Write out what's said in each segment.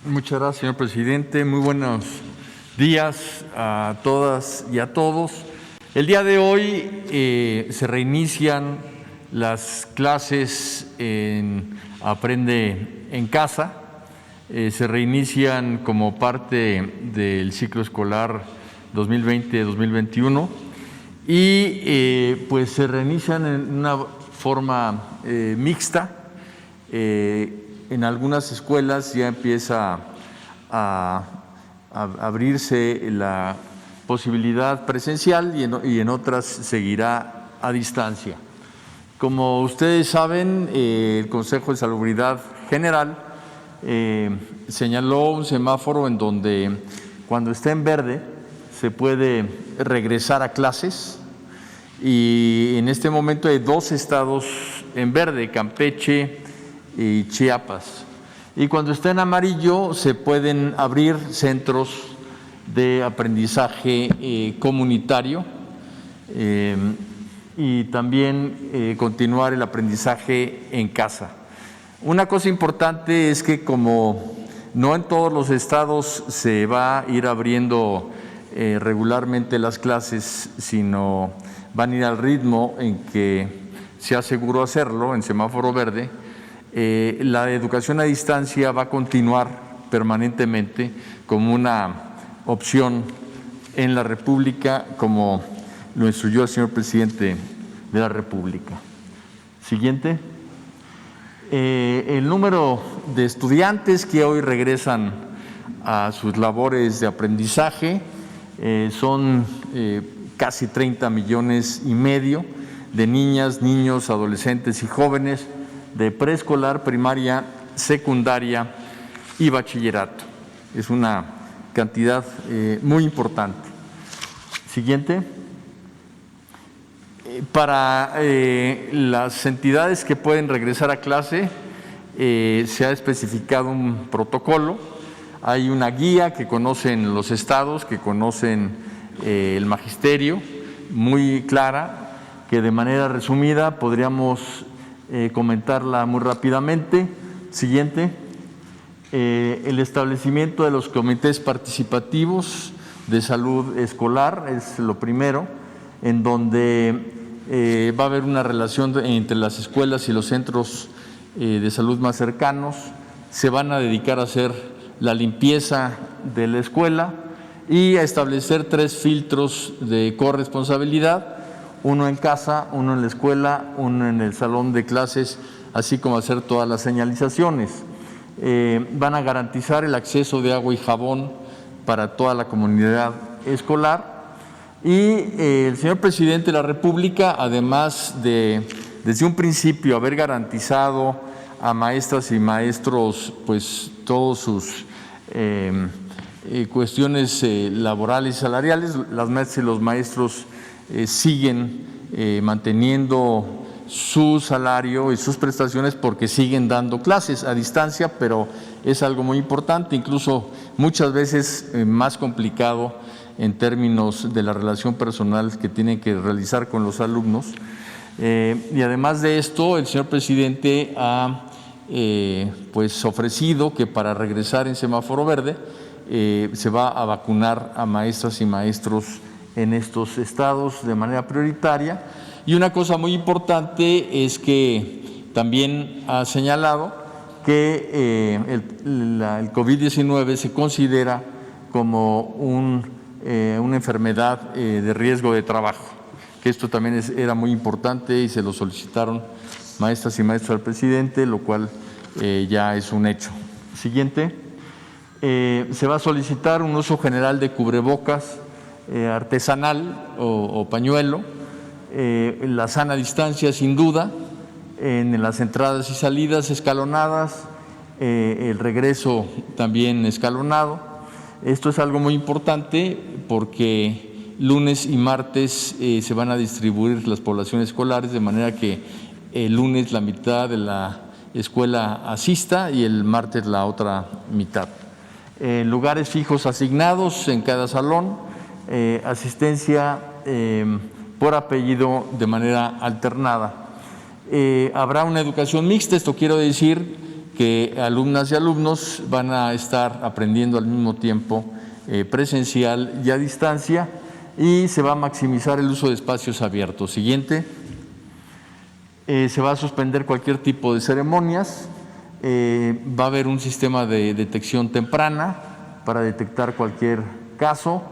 Muchas gracias, señor presidente. Muy buenos días a todas y a todos. El día de hoy se reinician las clases en Aprende en Casa. Se reinician como parte del ciclo escolar 2020-2021 y pues se reinician en una forma mixta. En algunas escuelas ya empieza a abrirse la posibilidad presencial y en otras seguirá a distancia. Como ustedes saben, el Consejo de Salubridad General señaló un semáforo en donde cuando esté en verde se puede regresar a clases, y en este momento hay 2 estados en verde, Campeche y Chiapas. Y cuando está en amarillo se pueden abrir centros de aprendizaje comunitario y también continuar el aprendizaje en casa. Una cosa importante es que como no en todos los estados se va a ir abriendo regularmente las clases, sino van a ir al ritmo en que se aseguró hacerlo en semáforo verde, la educación a distancia va a continuar permanentemente como una opción en la República, como lo instruyó el señor presidente de la República. Siguiente. El número de estudiantes que hoy regresan a sus labores de aprendizaje son casi 30,5 millones de niñas, niños, adolescentes y jóvenes de preescolar, primaria, secundaria y bachillerato. Es una cantidad muy importante. Siguiente. Para las entidades que pueden regresar a clase, se ha especificado un protocolo. Hay una guía que conocen los estados, que conocen el magisterio, muy clara, que de manera resumida podríamos comentarla muy rápidamente. Siguiente. El establecimiento de los comités participativos de salud escolar es lo primero, en donde va a haber una relación entre las escuelas y los centros de salud más cercanos. Se van a dedicar a hacer la limpieza de la escuela y a establecer 3 filtros de corresponsabilidad: uno en casa, uno en la escuela, uno en el salón de clases, así como hacer todas las señalizaciones. Van a garantizar el acceso de agua y jabón para toda la comunidad escolar. Y el señor presidente de la República, además de desde un principio haber garantizado a maestras y maestros pues todos sus cuestiones laborales y salariales, las maestras y los maestros siguen manteniendo su salario y sus prestaciones porque siguen dando clases a distancia, pero es algo muy importante, incluso muchas veces más complicado en términos de la relación personal que tienen que realizar con los alumnos. Y además de esto, el señor presidente ha pues ofrecido que para regresar en semáforo verde se va a vacunar a maestras y maestros en estos estados de manera prioritaria. Y una cosa muy importante es que también ha señalado que el COVID-19 se considera como una enfermedad de riesgo de trabajo, que esto también era muy importante y se lo solicitaron maestras y maestros al presidente, lo cual ya es un hecho. Siguiente. Se va a solicitar un uso general de cubrebocas artesanal o pañuelo, la sana distancia sin duda, en las entradas y salidas escalonadas, el regreso también escalonado. Esto es algo muy importante porque lunes y martes se van a distribuir las poblaciones escolares, de manera que el lunes la mitad de la escuela asista y el martes la otra mitad. Lugares fijos asignados en cada salón, asistencia por apellido de manera alternada. Habrá una educación mixta, esto quiero decir que alumnas y alumnos van a estar aprendiendo al mismo tiempo presencial y a distancia, y se va a maximizar el uso de espacios abiertos. Siguiente. Se va a suspender cualquier tipo de ceremonias, va a haber un sistema de detección temprana para detectar cualquier caso,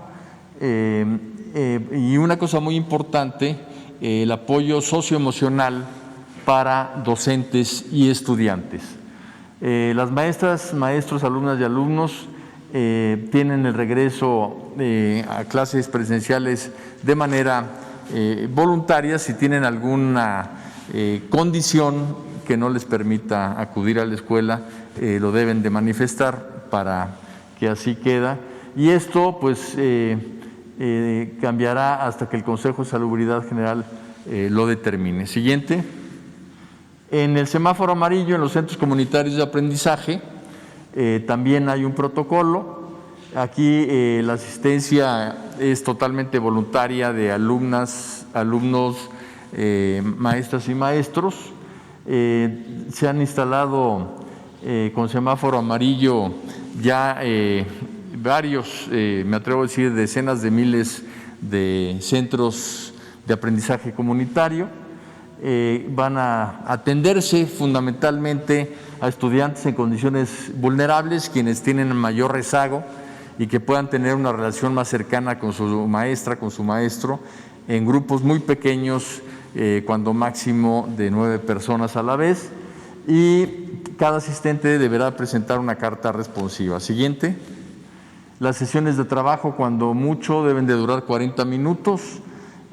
y una cosa muy importante, el apoyo socioemocional para docentes y estudiantes. Las maestras, maestros, alumnas y alumnos tienen el regreso a clases presenciales de manera voluntaria. Si tienen alguna condición que no les permita acudir a la escuela, lo deben de manifestar para que así queda. Y esto pues cambiará hasta que el Consejo de Salubridad General lo determine. Siguiente. En el semáforo amarillo, en los centros comunitarios de aprendizaje, también hay un protocolo. Aquí la asistencia es totalmente voluntaria de alumnas, alumnos, maestras y maestros. Se han instalado con semáforo amarillo ya varios, me atrevo a decir, decenas de miles de centros de aprendizaje comunitario. Van a atenderse fundamentalmente a estudiantes en condiciones vulnerables, quienes tienen mayor rezago y que puedan tener una relación más cercana con su maestra, con su maestro, en grupos muy pequeños, cuando máximo de 9 personas a la vez, y cada asistente deberá presentar una carta responsiva. Siguiente. Las sesiones de trabajo, cuando mucho, deben de durar 40 minutos.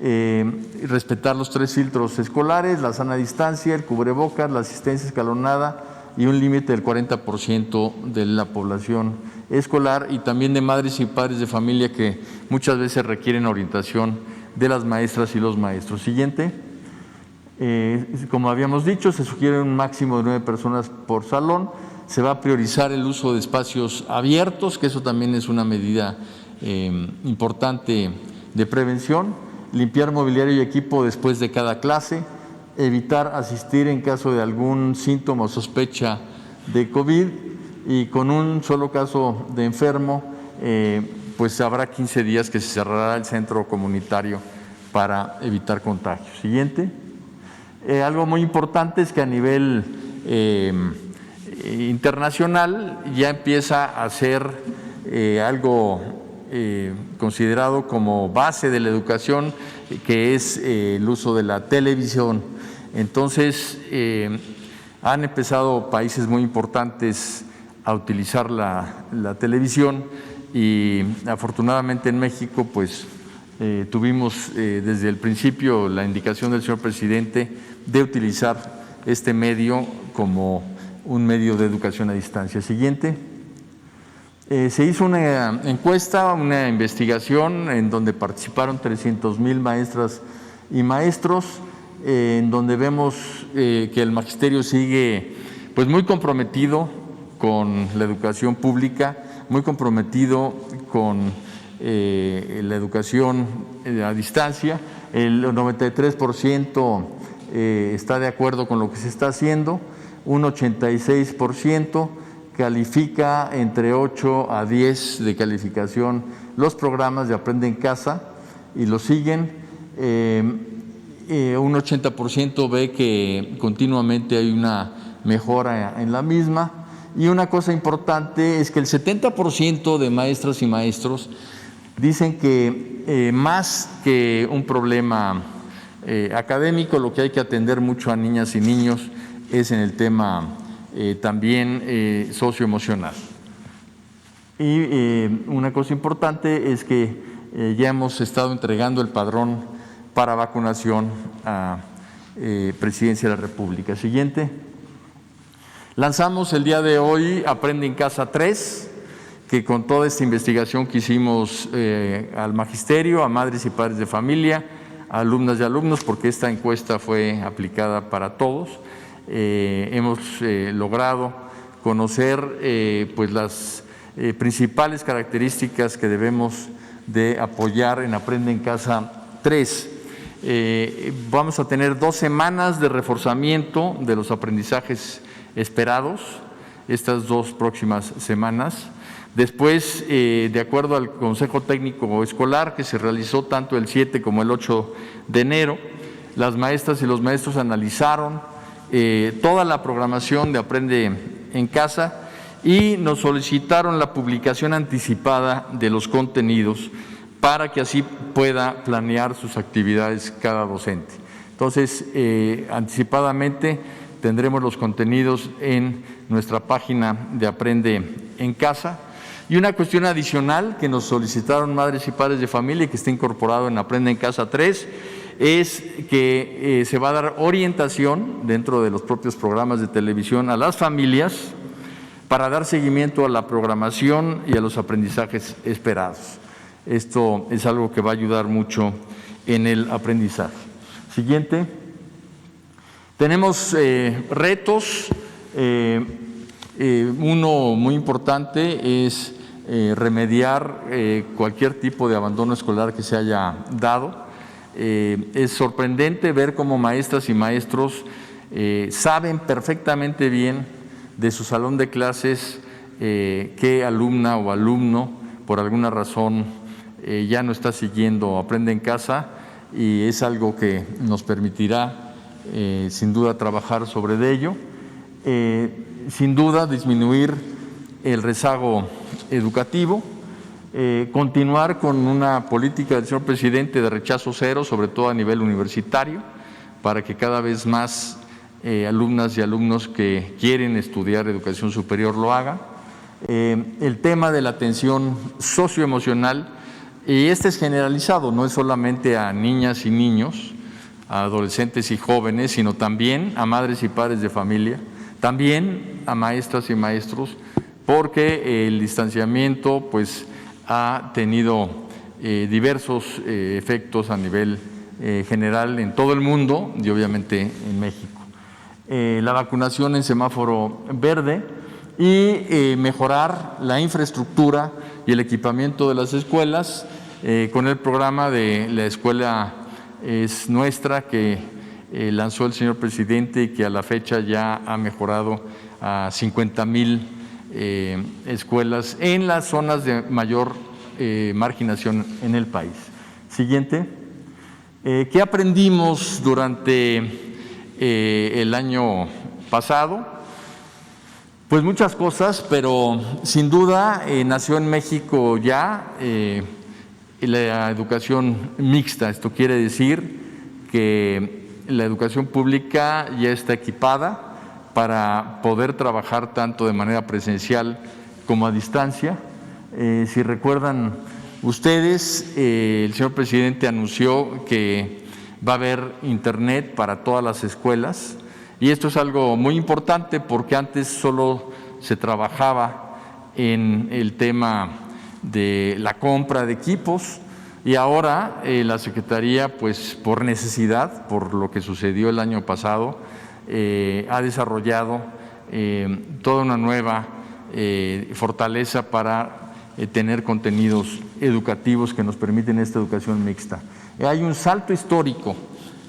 Respetar los 3 filtros escolares, la sana distancia, el cubrebocas, la asistencia escalonada y un límite del 40% de la población escolar, y también de madres y padres de familia que muchas veces requieren orientación de las maestras y los maestros. Siguiente. Como habíamos dicho, se sugiere un máximo de 9 personas por salón. Se va a priorizar el uso de espacios abiertos, que eso también es una medida importante de prevención. Limpiar mobiliario y equipo después de cada clase, evitar asistir en caso de algún síntoma o sospecha de COVID, y con un solo caso de enfermo, pues habrá 15 días que se cerrará el centro comunitario para evitar contagios. Siguiente. Algo muy importante es que a nivel internacional ya empieza a ser algo considerado como base de la educación, que es el uso de la televisión. Entonces, han empezado países muy importantes a utilizar la televisión, y afortunadamente en México pues tuvimos desde el principio la indicación del señor presidente de utilizar este medio como un medio de educación a distancia. Siguiente. Se hizo una encuesta, una investigación en donde participaron 300,000 maestras y maestros, en donde vemos que el magisterio sigue pues muy comprometido con la educación pública, muy comprometido con la educación a distancia. El 93% está de acuerdo con lo que se está haciendo, un 86% califica entre 8 a 10 de calificación los programas de Aprende en Casa y lo siguen. Un 80% ve que continuamente hay una mejora en la misma, y una cosa importante es que el 70% de maestras y maestros dicen que más que un problema académico, lo que hay que atender mucho a niñas y niños es en el tema también socioemocional. Y una cosa importante es que ya hemos estado entregando el padrón para vacunación a Presidencia de la República. Siguiente. Lanzamos el día de hoy Aprende en Casa 3, que con toda esta investigación que hicimos al magisterio, a madres y padres de familia, a alumnas y alumnos, porque esta encuesta fue aplicada para todos, hemos logrado conocer pues las principales características que debemos de apoyar en Aprende en Casa 3. Vamos a tener 2 semanas de reforzamiento de los aprendizajes esperados. estas 2 próximas semanas. Después, de acuerdo al Consejo Técnico Escolar, que se realizó tanto el 7 como el 8 de enero, las maestras y los maestros analizaron toda la programación de Aprende en Casa y nos solicitaron la publicación anticipada de los contenidos para que así pueda planear sus actividades cada docente. Entonces, anticipadamente tendremos los contenidos en nuestra página de Aprende en Casa. Y una cuestión adicional que nos solicitaron madres y padres de familia y que está incorporado en Aprende en Casa 3 es que se va a dar orientación dentro de los propios programas de televisión a las familias para dar seguimiento a la programación y a los aprendizajes esperados. Esto es algo que va a ayudar mucho en el aprendizaje. Siguiente. Tenemos retos. Uno muy importante es remediar cualquier tipo de abandono escolar que se haya dado. Es sorprendente ver cómo maestras y maestros saben perfectamente bien de su salón de clases qué alumna o alumno por alguna razón ya no está siguiendo Aprende en Casa, y es algo que nos permitirá sin duda trabajar sobre ello. Sin duda disminuir el rezago educativo, continuar con una política del señor presidente de rechazo cero, sobre todo a nivel universitario, para que cada vez más alumnas y alumnos que quieren estudiar educación superior lo hagan. El tema de la atención socioemocional, y este es generalizado, no es solamente a niñas y niños, a adolescentes y jóvenes, sino también a madres y padres de familia, también a maestras y maestros, porque el distanciamiento pues ha tenido diversos efectos a nivel general en todo el mundo y obviamente en México. La vacunación en semáforo verde y mejorar la infraestructura y el equipamiento de las escuelas con el programa de La Escuela es Nuestra, que lanzó el señor presidente y que a la fecha ya ha mejorado a 50,000 escuelas en las zonas de mayor marginación en el país. Siguiente. ¿Qué aprendimos durante el año pasado? Pues muchas cosas, pero sin duda nació en México ya la educación mixta. Esto quiere decir que la educación pública ya está equipada para poder trabajar tanto de manera presencial como a distancia. Si recuerdan ustedes, el señor presidente anunció que va a haber internet para todas las escuelas, y esto es algo muy importante porque antes solo se trabajaba en el tema de la compra de equipos, y ahora la Secretaría, pues por necesidad, por lo que sucedió el año pasado, ha desarrollado toda una nueva fortaleza para tener contenidos educativos que nos permiten esta educación mixta. Hay un salto histórico,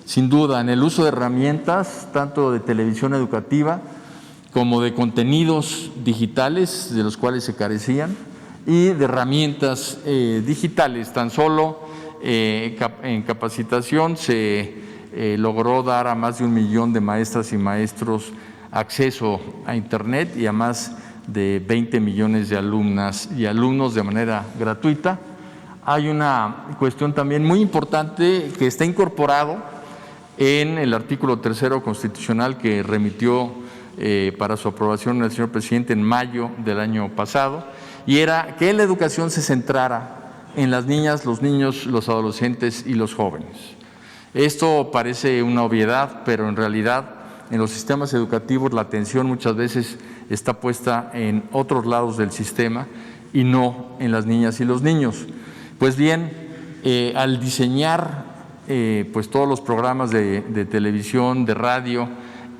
sin duda, en el uso de herramientas, tanto de televisión educativa como de contenidos digitales, de los cuales se carecían, y de herramientas digitales. Tan solo en capacitación se logró dar a más de 1 millón de maestras y maestros acceso a Internet y a más de 20 millones de alumnas y alumnos de manera gratuita. Hay una cuestión también muy importante que está incorporado en el artículo 3º constitucional que remitió para su aprobación el señor presidente en mayo del año pasado, y era que la educación se centrara en las niñas, los niños, los adolescentes y los jóvenes. Esto parece una obviedad, pero en realidad en los sistemas educativos la atención muchas veces está puesta en otros lados del sistema y no en las niñas y los niños. Pues bien, al diseñar pues todos los programas de televisión, de radio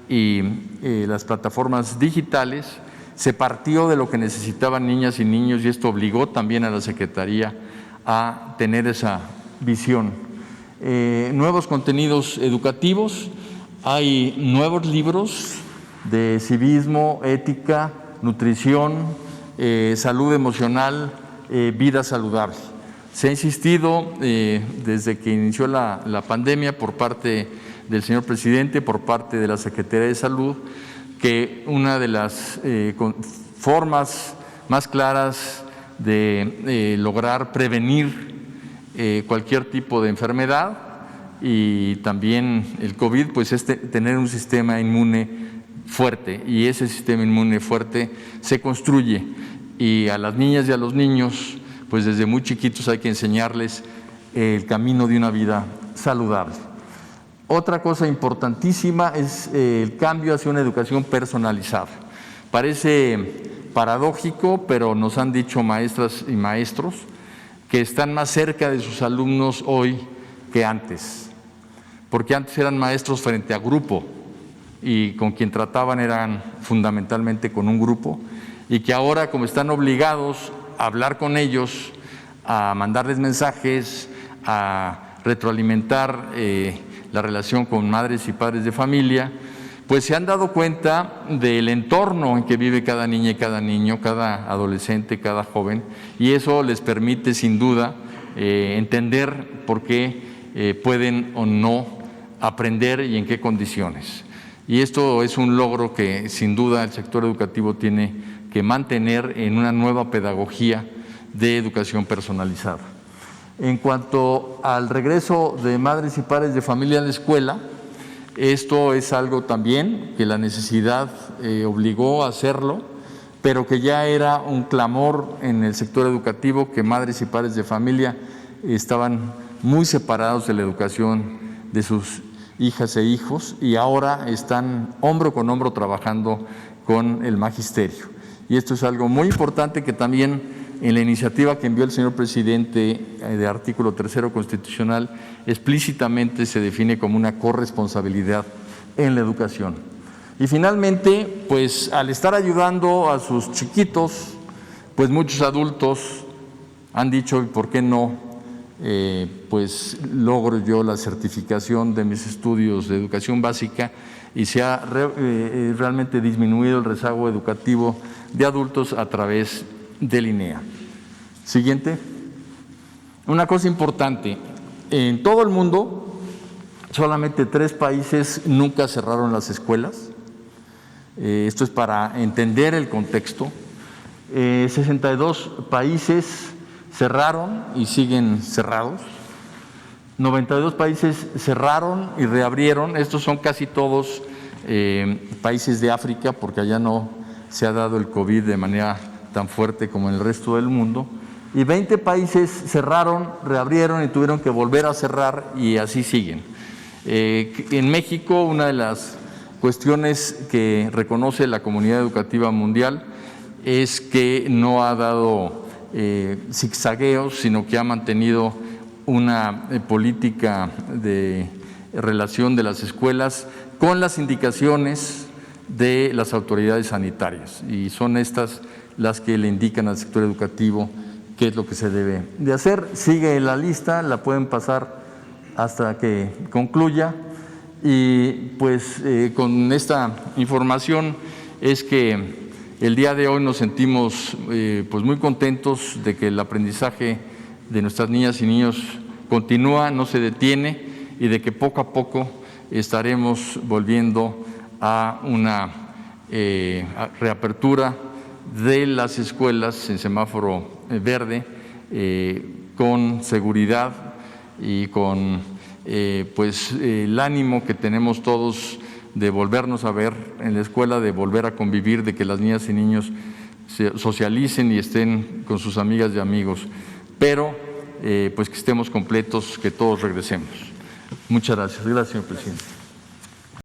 y las plataformas digitales, se partió de lo que necesitaban niñas y niños, y esto obligó también a la Secretaría a tener esa visión. Nuevos contenidos educativos, hay nuevos libros de civismo, ética, nutrición, salud emocional, vida saludable. Se ha insistido desde que inició la pandemia por parte del señor presidente, por parte de la Secretaría de Salud, que una de las formas más claras de lograr prevenir cualquier tipo de enfermedad y también el COVID, pues es tener un sistema inmune fuerte, y ese sistema inmune fuerte se construye, y a las niñas y a los niños, pues desde muy chiquitos hay que enseñarles el camino de una vida saludable. Otra cosa importantísima es el cambio hacia una educación personalizada. Parece paradójico, pero nos han dicho maestras y maestros que están más cerca de sus alumnos hoy que antes, porque antes eran maestros frente a grupo y con quien trataban eran fundamentalmente con un grupo, y que ahora, como están obligados a hablar con ellos, a mandarles mensajes, a retroalimentar la relación con madres y padres de familia, pues se han dado cuenta del entorno en que vive cada niña y cada niño, cada adolescente, cada joven, y eso les permite sin duda entender por qué pueden o no aprender y en qué condiciones. Y esto es un logro que sin duda el sector educativo tiene que mantener en una nueva pedagogía de educación personalizada. En cuanto al regreso de madres y padres de familia a la escuela, esto es algo también que la necesidad obligó a hacerlo, pero que ya era un clamor en el sector educativo, que madres y padres de familia estaban muy separados de la educación de sus hijas e hijos, y ahora están hombro con hombro trabajando con el magisterio. Y esto es algo muy importante que también en la iniciativa que envió el señor presidente de artículo 3º constitucional explícitamente se define como una corresponsabilidad en la educación. Y finalmente, pues al estar ayudando a sus chiquitos, pues muchos adultos han dicho, ¿y por qué no? Pues logro yo la certificación de mis estudios de educación básica, y se ha realmente disminuido el rezago educativo de adultos a través del INEA. Siguiente. Una cosa importante, en todo el mundo solamente 3 países nunca cerraron las escuelas. Esto es para entender el contexto. 62 países cerraron y siguen cerrados. 92 países cerraron y reabrieron. Estos son casi todos países de África, porque allá no se ha dado el COVID de manera tan fuerte como en el resto del mundo. Y 20 países cerraron, reabrieron y tuvieron que volver a cerrar, y así siguen. En México, una de las cuestiones que reconoce la comunidad educativa mundial es que no ha dado zigzagueos, sino que ha mantenido una política de relación de las escuelas con las indicaciones de las autoridades sanitarias, y son estas las que le indican al sector educativo qué es lo que se debe de hacer. Sigue la lista, la pueden pasar hasta que concluya, y pues con esta información es que el día de hoy nos sentimos pues muy contentos de que el aprendizaje de nuestras niñas y niños continúa, no se detiene, y de que poco a poco estaremos volviendo a una reapertura de las escuelas en semáforo verde, con seguridad y con pues el ánimo que tenemos todos de volvernos a ver en la escuela, de volver a convivir, de que las niñas y niños se socialicen y estén con sus amigas y amigos, pero pues que estemos completos, que todos regresemos. Muchas gracias. Gracias, señor presidente.